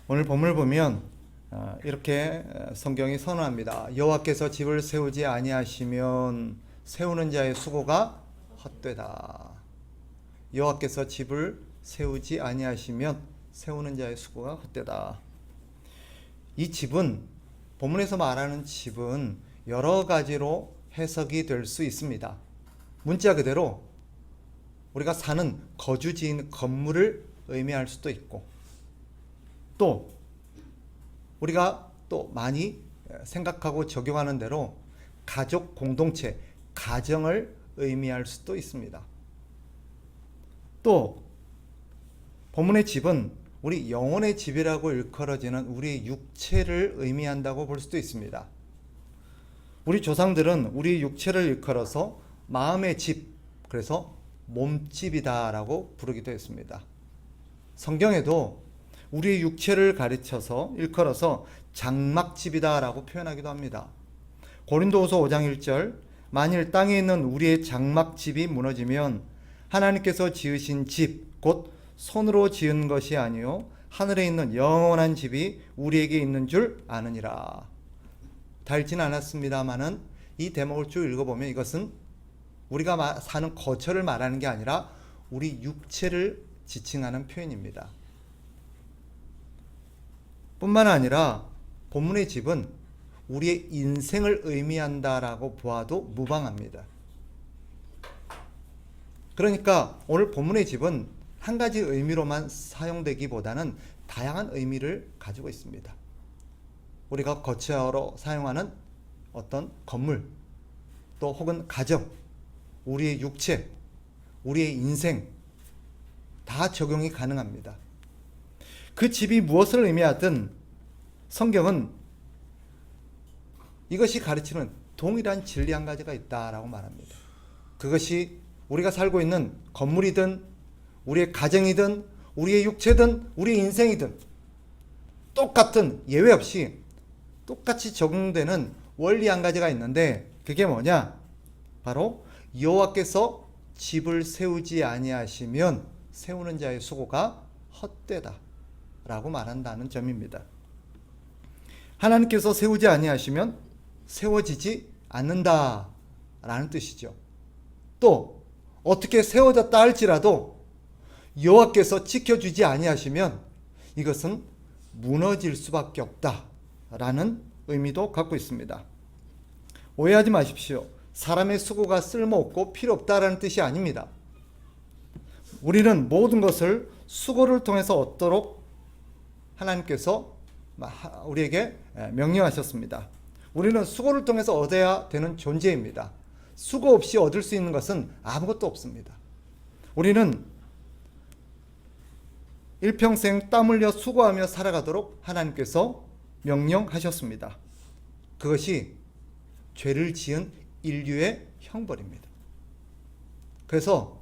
오늘 본문을 보면 이렇게 성경이 선언합니다. 여호와께서 집을 세우지 아니하시면 세우는 자의 수고가 헛되다. 여호와께서 집을 세우지 아니하시면 세우는 자의 수고가 헛되다. 이 집은, 본문에서 말하는 집은 여러 가지로 해석이 될 수 있습니다. 문자 그대로 우리가 사는 거주지인 건물을 의미할 수도 있고, 또 우리가 또 많이 생각하고 적용하는 대로 가족 공동체, 가정을 의미할 수도 있습니다. 또 본문의 집은 우리 영혼의 집이라고 일컬어지는 우리 육체를 의미한다고 볼 수도 있습니다. 우리 조상들은 우리 육체를 일컬어서 마음의 집, 그래서 몸집이다라고 부르기도 했습니다. 성경에도 우리 육체를 가르쳐서 일컬어서 장막집이다라고 표현하기도 합니다. 고린도후서 5장 1절, 만일 땅에 있는 우리의 장막집이 무너지면 하나님께서 지으신 집, 곧 손으로 지은 것이 아니요 하늘에 있는 영원한 집이 우리에게 있는 줄 아느니라. 다 읽지는 않았습니다만은 이 대목을 쭉 읽어보면 이것은 우리가 사는 거처를 말하는 게 아니라 우리 육체를 지칭하는 표현입니다. 뿐만 아니라 본문의 집은 우리의 인생을 의미한다라고 보아도 무방합니다. 그러니까 오늘 본문의 집은 한 가지 의미로만 사용되기보다는 다양한 의미를 가지고 있습니다. 우리가 거처로 사용하는 어떤 건물, 또 혹은 가정, 우리의 육체, 우리의 인생 다 적용이 가능합니다. 그 집이 무엇을 의미하든 성경은 이것이 가르치는 동일한 진리 한 가지가 있다라고 말합니다. 그것이 우리가 살고 있는 건물이든 우리의 가정이든 우리의 육체든 우리의 인생이든 똑같은, 예외 없이 똑같이 적용되는 원리 한 가지가 있는데 그게 뭐냐? 바로 여호와께서 집을 세우지 아니하시면 세우는 자의 수고가 헛되다 라고 말한다는 점입니다. 하나님께서 세우지 아니하시면 세워지지 않는다 라는 뜻이죠. 또 어떻게 세워졌다 할지라도 여호와께서 지켜주지 아니하시면 이것은 무너질 수밖에 없다 라는 의미도 갖고 있습니다. 오해하지 마십시오. 사람의 수고가 쓸모없고 필요 없다라는 뜻이 아닙니다. 우리는 모든 것을 수고를 통해서 얻도록 하나님께서 우리에게 명령하셨습니다. 우리는 수고를 통해서 얻어야 되는 존재입니다. 수고 없이 얻을 수 있는 것은 아무것도 없습니다. 우리는 일평생 땀 흘려 수고하며 살아가도록 하나님께서 명령하셨습니다. 그것이 죄를 지은 인류의 형벌입니다. 그래서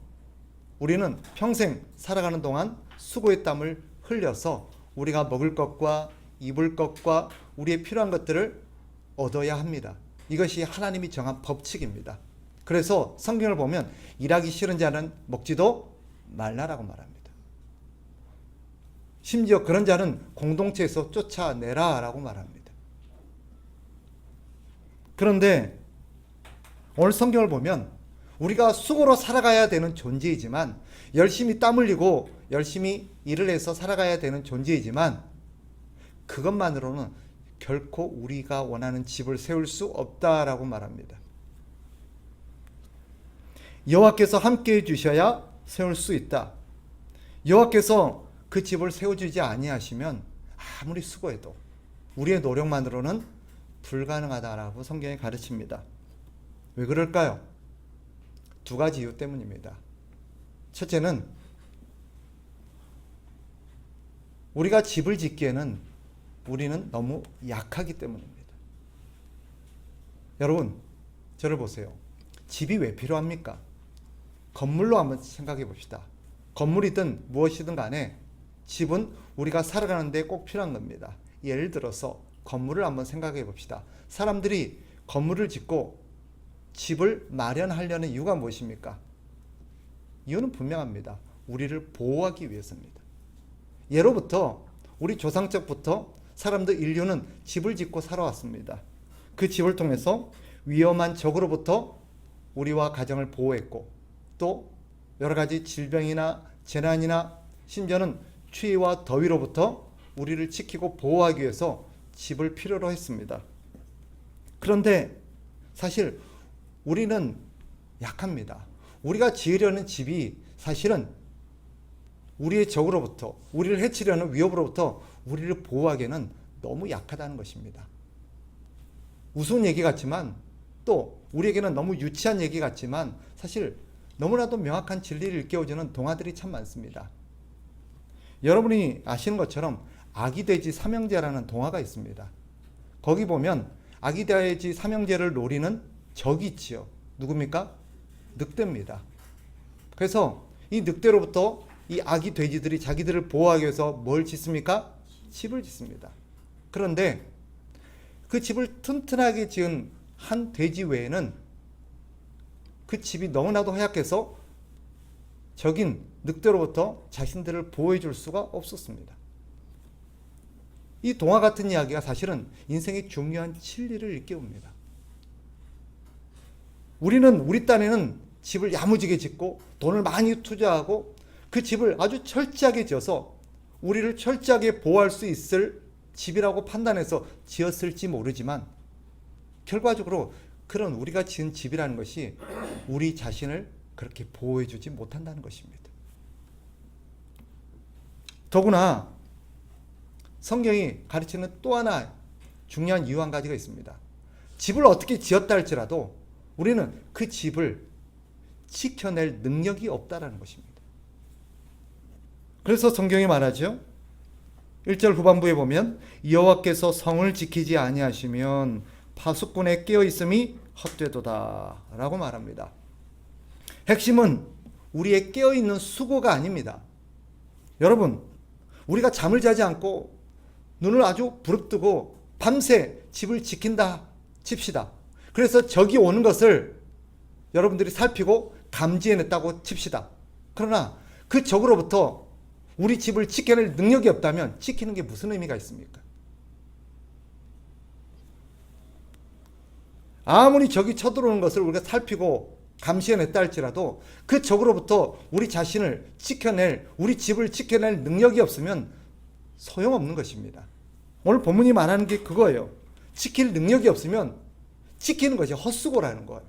우리는 평생 살아가는 동안 수고의 땀을 흘려서 우리가 먹을 것과 입을 것과 우리의 필요한 것들을 얻어야 합니다. 이것이 하나님이 정한 법칙입니다. 그래서 성경을 보면 일하기 싫은 자는 먹지도 말라라고 말합니다. 심지어 그런 자는 공동체에서 쫓아내라라고 말합니다. 그런데 오늘 성경을 보면 우리가 수고로 살아가야 되는 존재이지만, 열심히 땀 흘리고 열심히 일을 해서 살아가야 되는 존재이지만, 그것만으로는 결코 우리가 원하는 집을 세울 수 없다라고 말합니다. 여호와께서 함께해 주셔야 세울 수 있다. 여호와께서 그 집을 세워주지 아니하시면 아무리 수고해도 우리의 노력만으로는 불가능하다라고 성경이 가르칩니다. 왜 그럴까요? 두 가지 이유 때문입니다. 첫째는 우리가 집을 짓기에는 우리는 너무 약하기 때문입니다. 여러분, 저를 보세요. 집이 왜 필요합니까? 건물로 한번 생각해 봅시다. 건물이든 무엇이든 간에 집은 우리가 살아가는 데 꼭 필요한 겁니다. 예를 들어서 건물을 한번 생각해 봅시다. 사람들이 건물을 짓고 집을 마련하려는 이유가 무엇입니까? 이유는 분명합니다. 우리를 보호하기 위해서입니다. 예로부터 우리 조상적부터 사람들 인류는 집을 짓고 살아왔습니다. 그 집을 통해서 위험한 적으로부터 우리와 가정을 보호했고 또 여러 가지 질병이나 재난이나 심지어는 추위와 더위로부터 우리를 지키고 보호하기 위해서 집을 필요로 했습니다. 그런데 사실 우리는 약합니다. 우리가 지으려는 집이 사실은 우리의 적으로부터, 우리를 해치려는 위협으로부터 우리를 보호하기에는 너무 약하다는 것입니다. 우스운 얘기 같지만 또 우리에게는 너무 유치한 얘기 같지만 사실 너무나도 명확한 진리를 일깨워주는 동화들이 참 많습니다. 여러분이 아시는 것처럼 아기돼지 삼형제라는 동화가 있습니다. 거기 보면 아기돼지 삼형제를 노리는 적이 있지요. 누굽니까? 늑대입니다. 그래서 이 늑대로부터 이 아기 돼지들이 자기들을 보호하기 위해서 뭘 짓습니까? 집을 짓습니다. 그런데 그 집을 튼튼하게 지은 한 돼지 외에는 그 집이 너무나도 허약해서 적인 늑대로부터 자신들을 보호해 줄 수가 없었습니다. 이 동화 같은 이야기가 사실은 인생의 중요한 진리를 일깨웁니다. 우리는 우리 딴에는 집을 야무지게 짓고 돈을 많이 투자하고 그 집을 아주 철저하게 지어서 우리를 철저하게 보호할 수 있을 집이라고 판단해서 지었을지 모르지만 결과적으로 그런 우리가 지은 집이라는 것이 우리 자신을 그렇게 보호해 주지 못한다는 것입니다. 더구나 성경이 가르치는 또 하나 중요한 이유 한 가지가 있습니다. 집을 어떻게 지었다 할지라도 우리는 그 집을 지켜낼 능력이 없다라는 것입니다. 그래서 성경이 말하죠. 1절 후반부에 보면 여호와께서 성을 지키지 아니하시면 파수꾼에 깨어 있음이 헛되도다 라고 말합니다. 핵심은 우리의 깨어 있는 수고가 아닙니다. 여러분, 우리가 잠을 자지 않고 눈을 아주 부릅뜨고 밤새 집을 지킨다 칩시다. 그래서 적이 오는 것을 여러분들이 살피고 감지해냈다고 칩시다. 그러나 그 적으로부터 우리 집을 지켜낼 능력이 없다면 지키는 게 무슨 의미가 있습니까? 아무리 적이 쳐들어오는 것을 우리가 살피고 감시해냈다 할지라도 그 적으로부터 우리 자신을 지켜낼, 우리 집을 지켜낼 능력이 없으면 소용없는 것입니다. 오늘 본문이 말하는 게 그거예요. 지킬 능력이 없으면 지키는 것이 헛수고라는 거예요.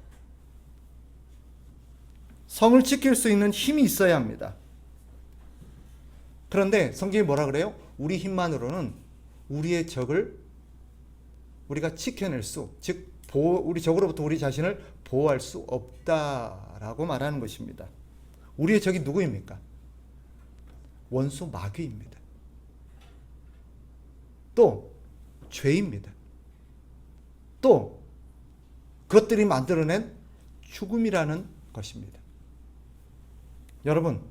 성을 지킬 수 있는 힘이 있어야 합니다. 그런데 성경이 뭐라 그래요? 우리 힘만으로는 우리의 적을 우리가 지켜낼 수, 즉 우리 적으로부터 우리 자신을 보호할 수 없다라고 말하는 것입니다. 우리의 적이 누구입니까? 원수 마귀입니다. 또 죄입니다. 또 그것들이 만들어낸 죽음이라는 것입니다. 여러분,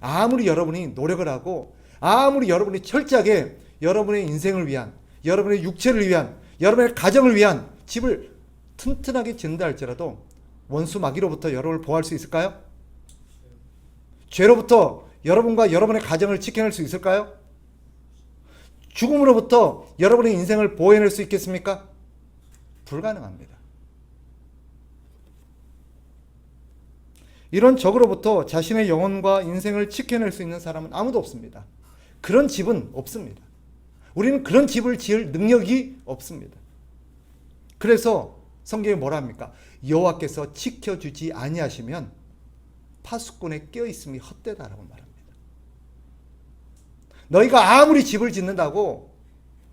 아무리 여러분이 노력을 하고 아무리 여러분이 철저하게 여러분의 인생을 위한, 여러분의 육체를 위한, 여러분의 가정을 위한 집을 튼튼하게 짓는다 할지라도 원수 마귀로부터 여러분을 보호할 수 있을까요? 죄로부터 여러분과 여러분의 가정을 지켜낼 수 있을까요? 죽음으로부터 여러분의 인생을 보호해낼 수 있겠습니까? 불가능합니다. 이런 적으로부터 자신의 영혼과 인생을 지켜낼 수 있는 사람은 아무도 없습니다. 그런 집은 없습니다. 우리는 그런 집을 지을 능력이 없습니다. 그래서 성경이 뭐라 합니까? 여호와께서 지켜주지 아니하시면 파수꾼에 깨어있음이 헛되다라고 말합니다. 너희가 아무리 집을 짓는다고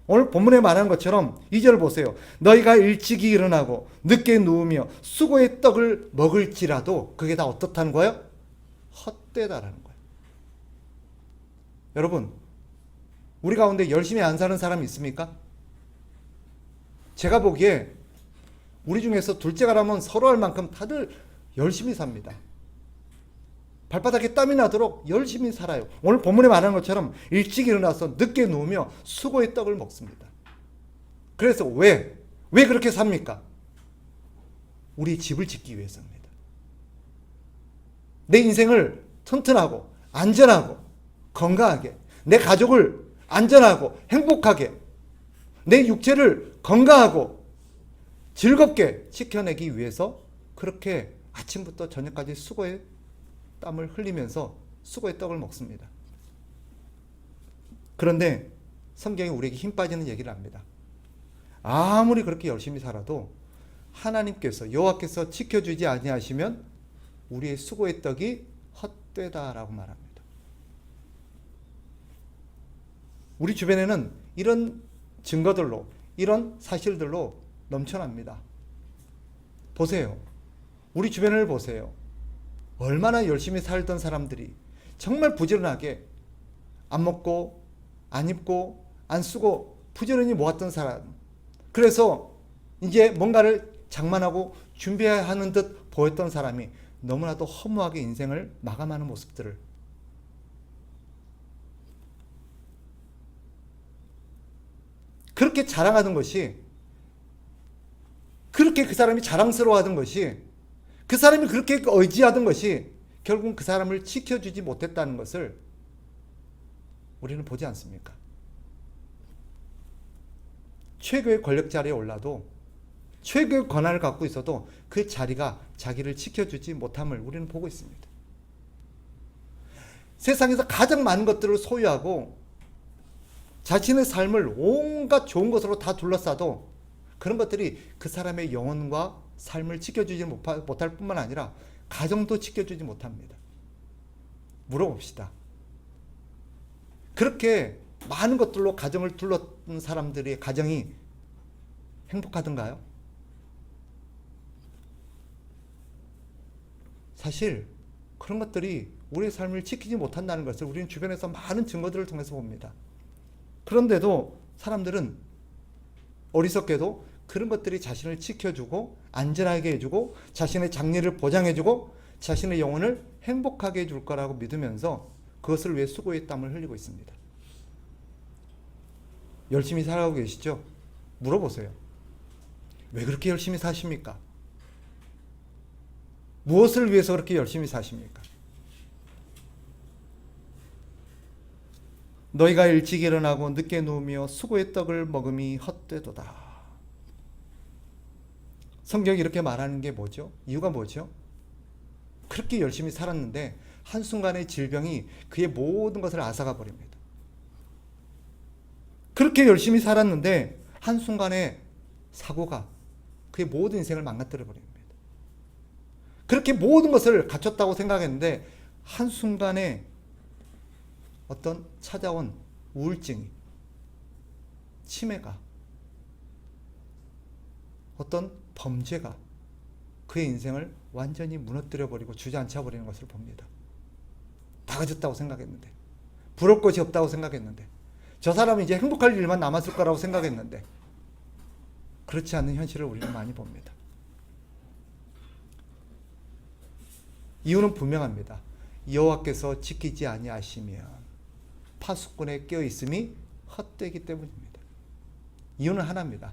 오늘 본문에 말하는 것처럼 2절 보세요. 너희가 일찍이 일어나고 늦게 누우며 수고의 떡을 먹을지라도 그게 다 어떻다는 거예요? 헛되다라는 거예요. 여러분, 우리 가운데 열심히 안 사는 사람이 있습니까? 제가 보기에 우리 중에서 둘째가라면 서로 할 만큼 다들 열심히 삽니다. 발바닥에 땀이 나도록 열심히 살아요. 오늘 본문에 말하는 것처럼 일찍 일어나서 늦게 누우며 수고의 떡을 먹습니다. 그래서 왜 그렇게 삽니까? 우리 집을 짓기 위해서입니다. 내 인생을 튼튼하고 안전하고 건강하게 내 가족을 안전하고 행복하게 내 육체를 건강하고 즐겁게 지켜내기 위해서 그렇게 아침부터 저녁까지 수고의 땀을 흘리면서 수고의 떡을 먹습니다. 그런데 성경이 우리에게 힘 빠지는 얘기를 합니다. 아무리 그렇게 열심히 살아도 하나님께서 여호와께서 지켜주지 아니하시면 우리의 수고의 떡이 헛되다라고 말합니다. 우리 주변에는 이런 증거들로 이런 사실들로 넘쳐납니다. 보세요. 우리 주변을 보세요. 얼마나 열심히 살던 사람들이 정말 부지런하게 안 먹고 안 입고 안 쓰고 부지런히 모았던 사람, 그래서 이제 뭔가를 장만하고 준비해야 하는 듯 보였던 사람이 너무나도 허무하게 인생을 마감하는 모습들을, 그렇게 자랑하던 것이, 그렇게 그 사람이 자랑스러워하던 것이, 그 사람이 그렇게 의지하던 것이 결국은 그 사람을 지켜주지 못했다는 것을 우리는 보지 않습니까? 최고의 권력 자리에 올라도, 최고의 권한을 갖고 있어도 그 자리가 자기를 지켜주지 못함을 우리는 보고 있습니다. 세상에서 가장 많은 것들을 소유하고 자신의 삶을 온갖 좋은 것으로 다 둘러싸도 그런 것들이 그 사람의 영혼과 삶을 지켜주지 못할 뿐만 아니라 가정도 지켜주지 못합니다. 물어봅시다. 그렇게 많은 것들로 가정을 둘러싼 사람들의 가정이 행복하던가요? 사실 그런 것들이 우리의 삶을 지키지 못한다는 것을 우리는 주변에서 많은 증거들을 통해서 봅니다. 그런데도 사람들은 어리석게도 그런 것들이 자신을 지켜주고 안전하게 해주고 자신의 장래를 보장해주고 자신의 영혼을 행복하게 해줄 거라고 믿으면서 그것을 위해 수고의 땀을 흘리고 있습니다. 열심히 살아가고 계시죠? 물어보세요. 왜 그렇게 열심히 사십니까? 무엇을 위해서 그렇게 열심히 사십니까? 너희가 일찍 일어나고 늦게 누우며 수고의 떡을 먹음이 헛되도다. 성경이 이렇게 말하는 게 뭐죠? 이유가 뭐죠? 그렇게 열심히 살았는데 한순간의 질병이 그의 모든 것을 앗아가 버립니다. 그렇게 열심히 살았는데 한순간에 사고가 그의 모든 인생을 망가뜨려 버립니다. 그렇게 모든 것을 갖췄다고 생각했는데 한순간에 어떤 찾아온 우울증이, 치매가, 어떤 범죄가 그의 인생을 완전히 무너뜨려 버리고 주저앉혀 버리는 것을 봅니다. 다 가졌다고 생각했는데, 부러울 것이 없다고 생각했는데, 저 사람은 이제 행복할 일만 남았을 거라고 생각했는데 그렇지 않는 현실을 우리는 많이 봅니다. 이유는 분명합니다. 여호와께서 지키지 아니하시면 파수꾼에 껴 있음이 헛되기 때문입니다. 이유는 하나입니다.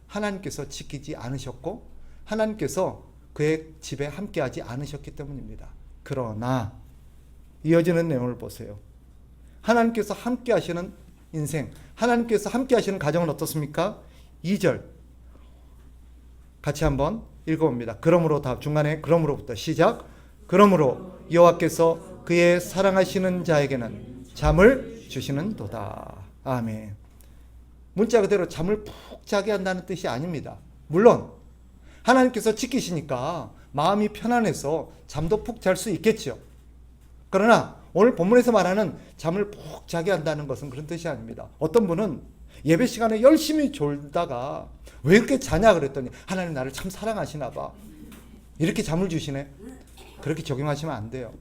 하나님께서 지키지 않으셨고 하나님께서 그의 집에 함께하지 않으셨기 때문입니다. 그러나 이어지는 내용을 보세요. 하나님께서 함께 하시는 인생, 하나님께서 함께 하시는 가정은 어떻습니까? 2절 같이 한번 읽어봅니다. 그러므로 다 중간에 그러므로부터 시작. 그러므로 여호와께서 그의 사랑하시는 자에게는 잠을 주시는도다. 아멘. 문자 그대로 잠을 푹 자게 한다는 뜻이 아닙니다. 물론 하나님께서 지키시니까 마음이 편안해서 잠도 푹 잘 수 있겠죠. 그러나 오늘 본문에서 말하는 잠을 푹 자게 한다는 것은 그런 뜻이 아닙니다. 어떤 분은 예배 시간에 열심히 졸다가 왜 이렇게 자냐 그랬더니 하나님 나를 참 사랑하시나 봐. 이렇게 잠을 주시네. 그렇게 적용하시면 안 돼요.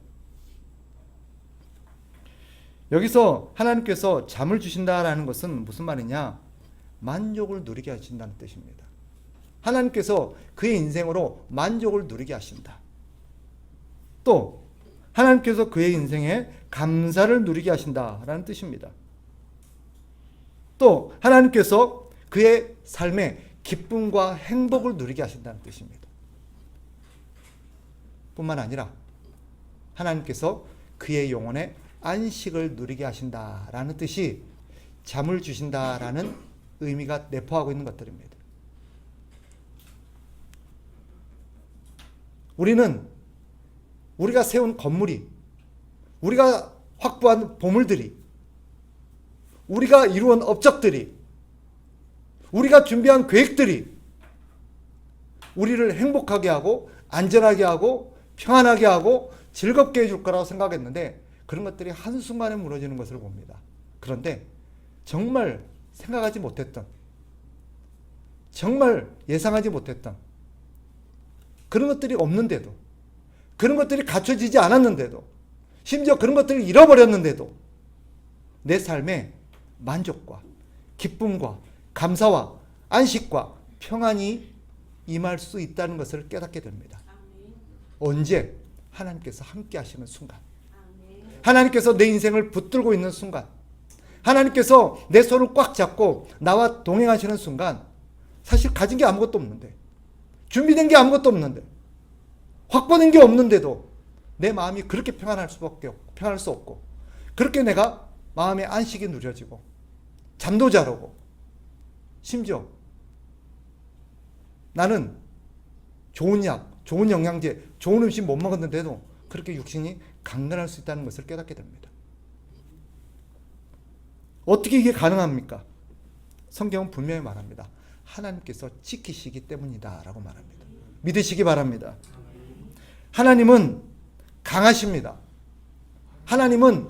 여기서 하나님께서 잠을 주신다라는 것은 무슨 말이냐? 만족을 누리게 하신다는 뜻입니다. 하나님께서 그의 인생으로 만족을 누리게 하신다. 또 하나님께서 그의 인생에 감사를 누리게 하신다라는 뜻입니다. 또 하나님께서 그의 삶에 기쁨과 행복을 누리게 하신다는 뜻입니다. 뿐만 아니라 하나님께서 그의 영혼에 안식을 누리게 하신다라는 뜻이 잠을 주신다라는 의미가 내포하고 있는 것들입니다. 우리가 세운 건물이, 우리가 확보한 보물들이, 우리가 이루은 업적들이, 우리가 준비한 계획들이 우리를 행복하게 하고 안전하게 하고 평안하게 하고 즐겁게 해줄 거라고 생각했는데 그런 것들이 한순간에 무너지는 것을 봅니다. 그런데 정말 생각하지 못했던, 정말 예상하지 못했던 그런 것들이 없는데도, 그런 것들이 갖춰지지 않았는데도, 심지어 그런 것들을 잃어버렸는데도 내 삶에 만족과 기쁨과 감사와 안식과 평안이 임할 수 있다는 것을 깨닫게 됩니다. 언제? 하나님께서 함께 하시는 순간, 하나님께서 내 인생을 붙들고 있는 순간, 하나님께서 내 손을 꽉 잡고 나와 동행하시는 순간, 사실 가진 게 아무것도 없는데, 준비된 게 아무것도 없는데, 확보된 게 없는데도 내 마음이 그렇게 평안할 수 없고, 그렇게 내가 마음의 안식이 누려지고 잠도 잘 오고, 심지어 나는 좋은 약, 좋은 영양제, 좋은 음식 못 먹었는데도 그렇게 육신이 강건할 수 있다는 것을 깨닫게 됩니다. 어떻게 이게 가능합니까? 성경은 분명히 말합니다. 하나님께서 지키시기 때문이다 라고 말합니다. 믿으시기 바랍니다. 하나님은 강하십니다. 하나님은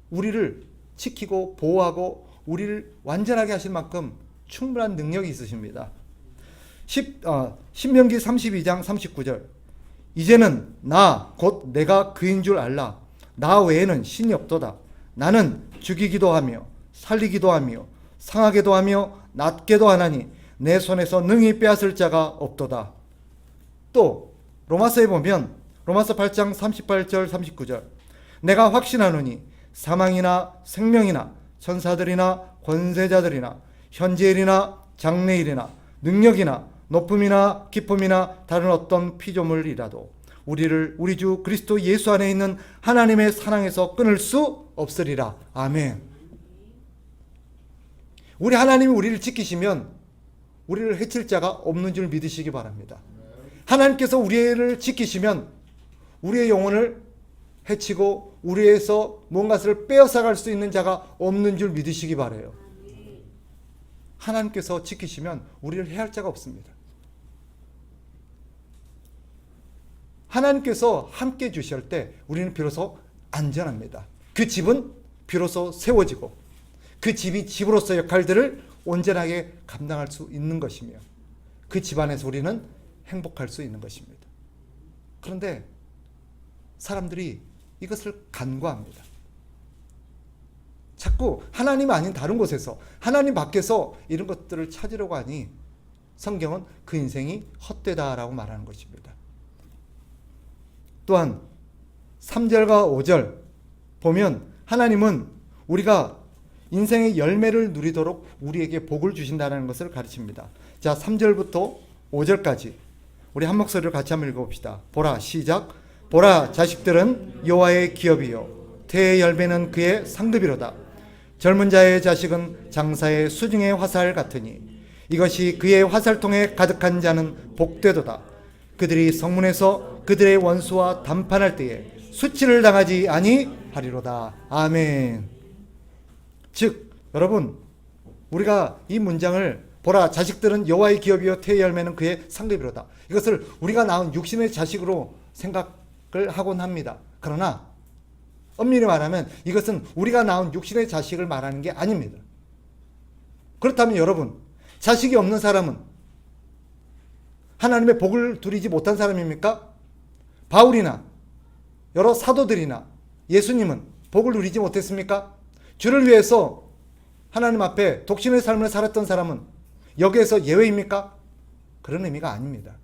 우리를 지키고 보호하고 우리를 완전하게 하실 만큼 충분한 능력이 있으십니다. 신명기 32장 39절, 이제는 나 곧 내가 그인 줄 알라. 나 외에는 신이 없도다. 나는 죽이기도 하며 살리기도 하며 상하게도 하며 낫게도 하나니 내 손에서 능히 빼앗을 자가 없도다. 또 로마서에 보면 로마서 8장 38절 39절, 내가 확신하노니 사망이나 생명이나 천사들이나 권세자들이나 현재일이나 장래일이나 능력이나 높음이나 기쁨이나 다른 어떤 피조물이라도 우리를 우리 주 그리스도 예수 안에 있는 하나님의 사랑에서 끊을 수 없으리라. 아멘. 우리 하나님이 우리를 지키시면 우리를 해칠 자가 없는 줄 믿으시기 바랍니다. 하나님께서 우리를 지키시면 우리의 영혼을 해치고 우리에서 무언가를 빼앗아갈 수 있는 자가 없는 줄 믿으시기 바라요. 하나님께서 지키시면 우리를 해할 자가 없습니다. 하나님께서 함께 주실 때 우리는 비로소 안전합니다. 그 집은 비로소 세워지고 그 집이 집으로서 역할들을 온전하게 감당할 수 있는 것이며 그 집안에서 우리는 행복할 수 있는 것입니다. 그런데 사람들이 이것을 간과합니다. 자꾸 하나님 아닌 다른 곳에서, 하나님 밖에서 이런 것들을 찾으려고 하니 성경은 그 인생이 헛되다라고 말하는 것입니다. 또한 3절과 5절 보면 하나님은 우리가 인생의 열매를 누리도록 우리에게 복을 주신다는 것을 가르칩니다. 자, 3절부터 5절까지 우리 한 목소리로 같이 한번 읽어봅시다. 보라, 시작. 보라, 자식들은 여호와의 기업이요 태의 열매는 그의 상급이로다. 젊은 자의 자식은 장사의 수중의 화살 같으니 이것이 그의 화살통에 가득한 자는 복되도다. 그들이 성문에서 그들의 원수와 담판할 때에 수치를 당하지 아니하리로다. 아멘. 즉 여러분, 우리가 이 문장을 보라, 자식들은 여호와의 기업이요 태의 열매는 그의 상급이로다, 이것을 우리가 낳은 육신의 자식으로 생각을 하곤 합니다. 그러나 엄밀히 말하면 이것은 우리가 낳은 육신의 자식을 말하는 게 아닙니다. 그렇다면 여러분, 자식이 없는 사람은 하나님의 복을 누리지 못한 사람입니까? 바울이나 여러 사도들이나 예수님은 복을 누리지 못했습니까? 주를 위해서 하나님 앞에 독신의 삶을 살았던 사람은 여기에서 예외입니까? 그런 의미가 아닙니다.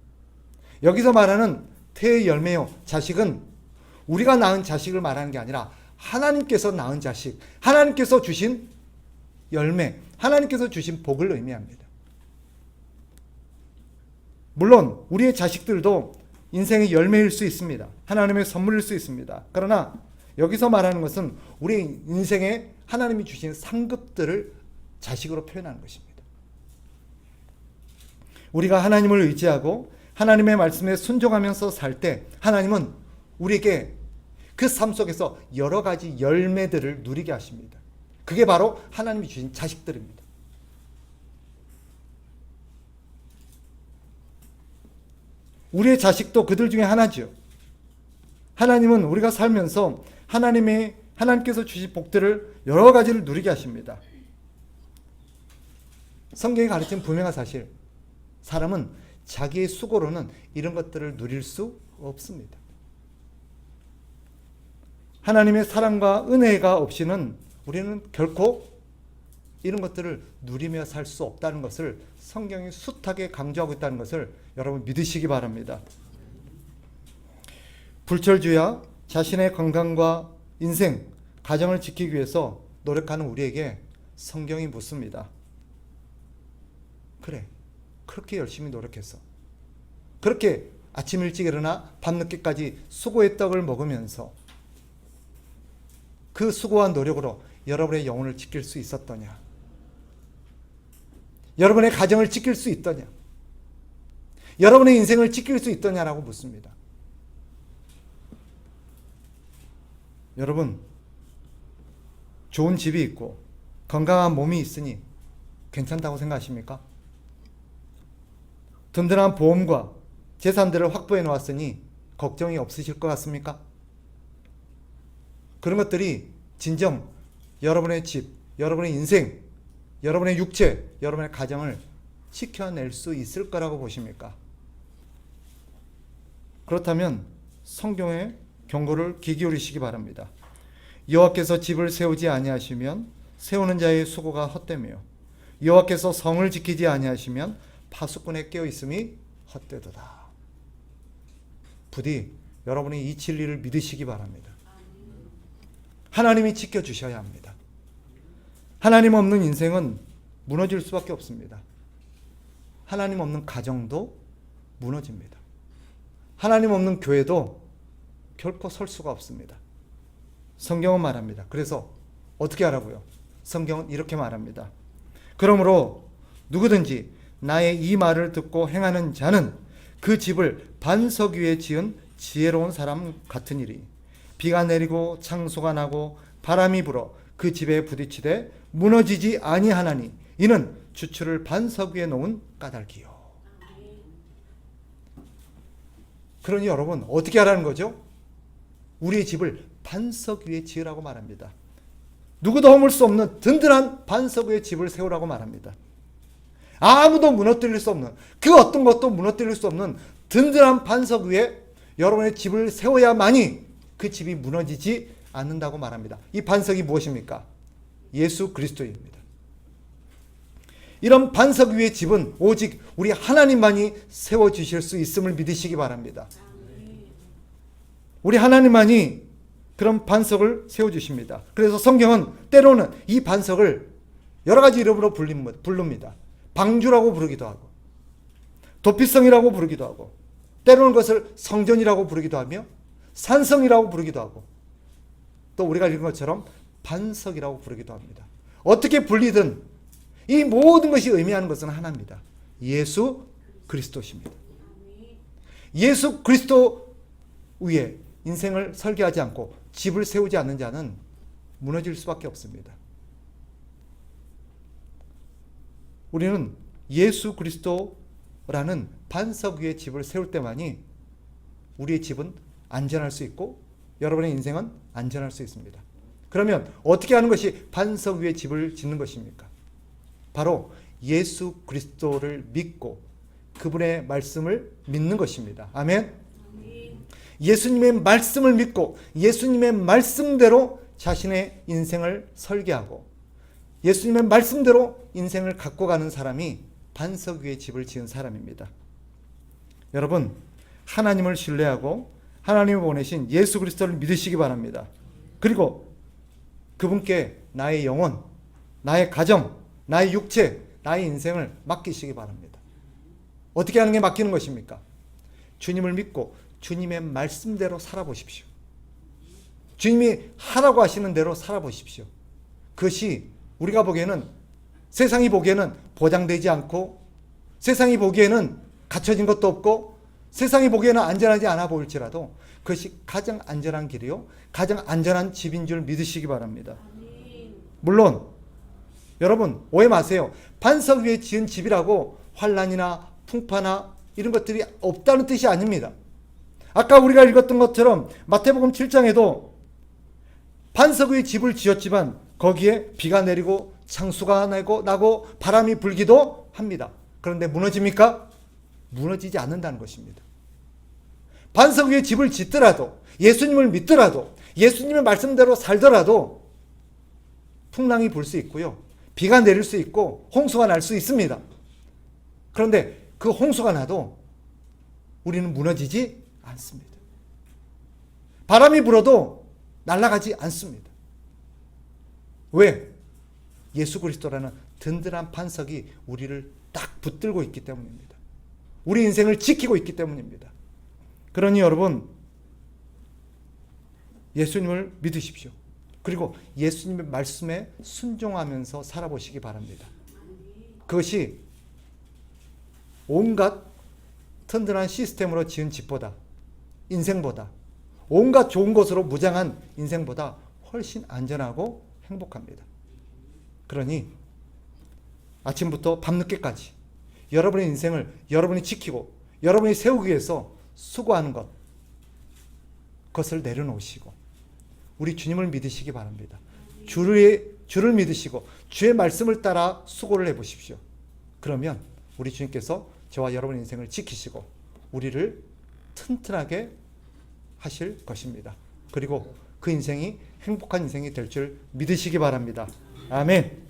여기서 말하는 태의 열매요, 자식은 우리가 낳은 자식을 말하는 게 아니라 하나님께서 낳은 자식, 하나님께서 주신 열매, 하나님께서 주신 복을 의미합니다. 물론 우리의 자식들도 인생의 열매일 수 있습니다. 하나님의 선물일 수 있습니다. 그러나 여기서 말하는 것은 우리 인생의 하나님이 주신 상급들을 자식으로 표현하는 것입니다. 우리가 하나님을 의지하고 하나님의 말씀에 순종하면서 살 때 하나님은 우리에게 그 삶 속에서 여러 가지 열매들을 누리게 하십니다. 그게 바로 하나님이 주신 자식들입니다. 우리의 자식도 그들 중에 하나죠. 하나님은 우리가 살면서 하나님께서 주신 복들을 여러 가지를 누리게 하십니다. 성경이 가르치는 분명한 사실, 사람은 자기의 수고로는 이런 것들을 누릴 수 없습니다. 하나님의 사랑과 은혜가 없이는 우리는 결코 이런 것들을 누리며 살 수 없다는 것을 성경이 숱하게 강조하고 있다는 것을 여러분 믿으시기 바랍니다. 불철주야 자신의 건강과 인생, 가정을 지키기 위해서 노력하는 우리에게 성경이 묻습니다. 그래, 그렇게 열심히 노력해서, 그렇게 아침 일찍 일어나 밤늦게까지 수고의 떡을 먹으면서 그 수고한 노력으로 여러분의 영혼을 지킬 수 있었더냐? 여러분의 가정을 지킬 수 있더냐? 여러분의 인생을 지킬 수 있더냐라고 묻습니다. 여러분, 좋은 집이 있고 건강한 몸이 있으니 괜찮다고 생각하십니까? 든든한 보험과 재산들을 확보해 놓았으니 걱정이 없으실 것 같습니까? 그런 것들이 진정 여러분의 집, 여러분의 인생, 여러분의 육체, 여러분의 가정을 지켜낼 수 있을 거라고 보십니까? 그렇다면 성경의 경고를 귀 기울이시기 바랍니다. 여호와께서 집을 세우지 아니하시면 세우는 자의 수고가 헛되며 여호와께서 성을 지키지 아니하시면 파수꾼의 깨어 있음이 헛되도다. 부디 여러분이 이 진리를 믿으시기 바랍니다. 하나님이 지켜주셔야 합니다. 하나님 없는 인생은 무너질 수밖에 없습니다. 하나님 없는 가정도 무너집니다. 하나님 없는 교회도 결코 설 수가 없습니다. 성경은 말합니다. 그래서 어떻게 하라고요? 성경은 이렇게 말합니다. 그러므로 누구든지 나의 이 말을 듣고 행하는 자는 그 집을 반석 위에 지은 지혜로운 사람 같으니리. 비가 내리고 창소가 나고 바람이 불어 그 집에 부딪히되 무너지지 아니하나니 이는 주추를 반석 위에 놓은 까닭이요. 그러니 여러분 어떻게 하라는 거죠? 우리의 집을 반석 위에 지으라고 말합니다. 누구도 허물 수 없는 든든한 반석 위에 집을 세우라고 말합니다. 아무도 무너뜨릴 수 없는, 그 어떤 것도 무너뜨릴 수 없는 든든한 반석 위에 여러분의 집을 세워야만이 그 집이 무너지지 않는다고 말합니다. 이 반석이 무엇입니까? 예수 그리스도입니다. 이런 반석 위의 집은 오직 우리 하나님만이 세워주실 수 있음을 믿으시기 바랍니다. 우리 하나님만이 그런 반석을 세워주십니다. 그래서 성경은 때로는 이 반석을 여러 가지 이름으로 부릅니다. 방주라고 부르기도 하고 도피성이라고 부르기도 하고 때로는 그것을 성전이라고 부르기도 하며 산성이라고 부르기도 하고 또 우리가 읽은 것처럼 반석이라고 부르기도 합니다. 어떻게 불리든 이 모든 것이 의미하는 것은 하나입니다. 예수 그리스도십니다. 예수 그리스도 위에 인생을 설계하지 않고 집을 세우지 않는 자는 무너질 수밖에 없습니다. 우리는 예수 그리스도라는 반석 위에 집을 세울 때만이 우리의 집은 안전할 수 있고 여러분의 인생은 안전할 수 있습니다. 그러면 어떻게 하는 것이 반석 위에 집을 짓는 것입니까? 바로 예수 그리스도를 믿고 그분의 말씀을 믿는 것입니다. 아멘. 예수님의 말씀을 믿고 예수님의 말씀대로 자신의 인생을 설계하고 예수님의 말씀대로 인생을 갖고 가는 사람이 반석 위에 집을 지은 사람입니다. 여러분, 하나님을 신뢰하고 하나님을 보내신 예수 그리스도를 믿으시기 바랍니다. 그리고 그분께 나의 영혼, 나의 가정, 나의 육체, 나의 인생을 맡기시기 바랍니다. 어떻게 하는 게 맡기는 것입니까? 주님을 믿고 주님의 말씀대로 살아보십시오. 주님이 하라고 하시는 대로 살아보십시오. 그것이 우리가 보기에는, 세상이 보기에는 보장되지 않고, 세상이 보기에는 갖춰진 것도 없고, 세상이 보기에는 안전하지 않아 보일지라도 그것이 가장 안전한 길이요, 가장 안전한 집인 줄 믿으시기 바랍니다. 물론 여러분 오해 마세요. 반석 위에 지은 집이라고 환난이나 풍파나 이런 것들이 없다는 뜻이 아닙니다. 아까 우리가 읽었던 것처럼 마태복음 7장에도 반석 위에 집을 지었지만 거기에 비가 내리고 창수가 나고 바람이 불기도 합니다. 그런데 무너집니까? 무너지지 않는다는 것입니다. 반석 위에 집을 짓더라도, 예수님을 믿더라도, 예수님의 말씀대로 살더라도 풍랑이 불 수 있고요, 비가 내릴 수 있고 홍수가 날 수 있습니다. 그런데 그 홍수가 나도 우리는 무너지지 않습니다. 바람이 불어도 날아가지 않습니다. 왜? 예수 그리스도라는 든든한 반석이 우리를 딱 붙들고 있기 때문입니다. 우리 인생을 지키고 있기 때문입니다. 그러니 여러분, 예수님을 믿으십시오. 그리고 예수님의 말씀에 순종하면서 살아보시기 바랍니다. 그것이 온갖 튼튼한 시스템으로 지은 집보다, 인생보다, 온갖 좋은 것으로 무장한 인생보다 훨씬 안전하고 행복합니다. 그러니 아침부터 밤늦게까지 여러분의 인생을 여러분이 지키고 여러분이 세우기 위해서 수고하는 것, 그것을 내려놓으시고 우리 주님을 믿으시기 바랍니다. 주를 믿으시고 주의 말씀을 따라 수고를 해보십시오. 그러면 우리 주님께서 저와 여러분의 인생을 지키시고 우리를 튼튼하게 하실 것입니다. 그리고 그 인생이 행복한 인생이 될 줄 믿으시기 바랍니다. 아멘.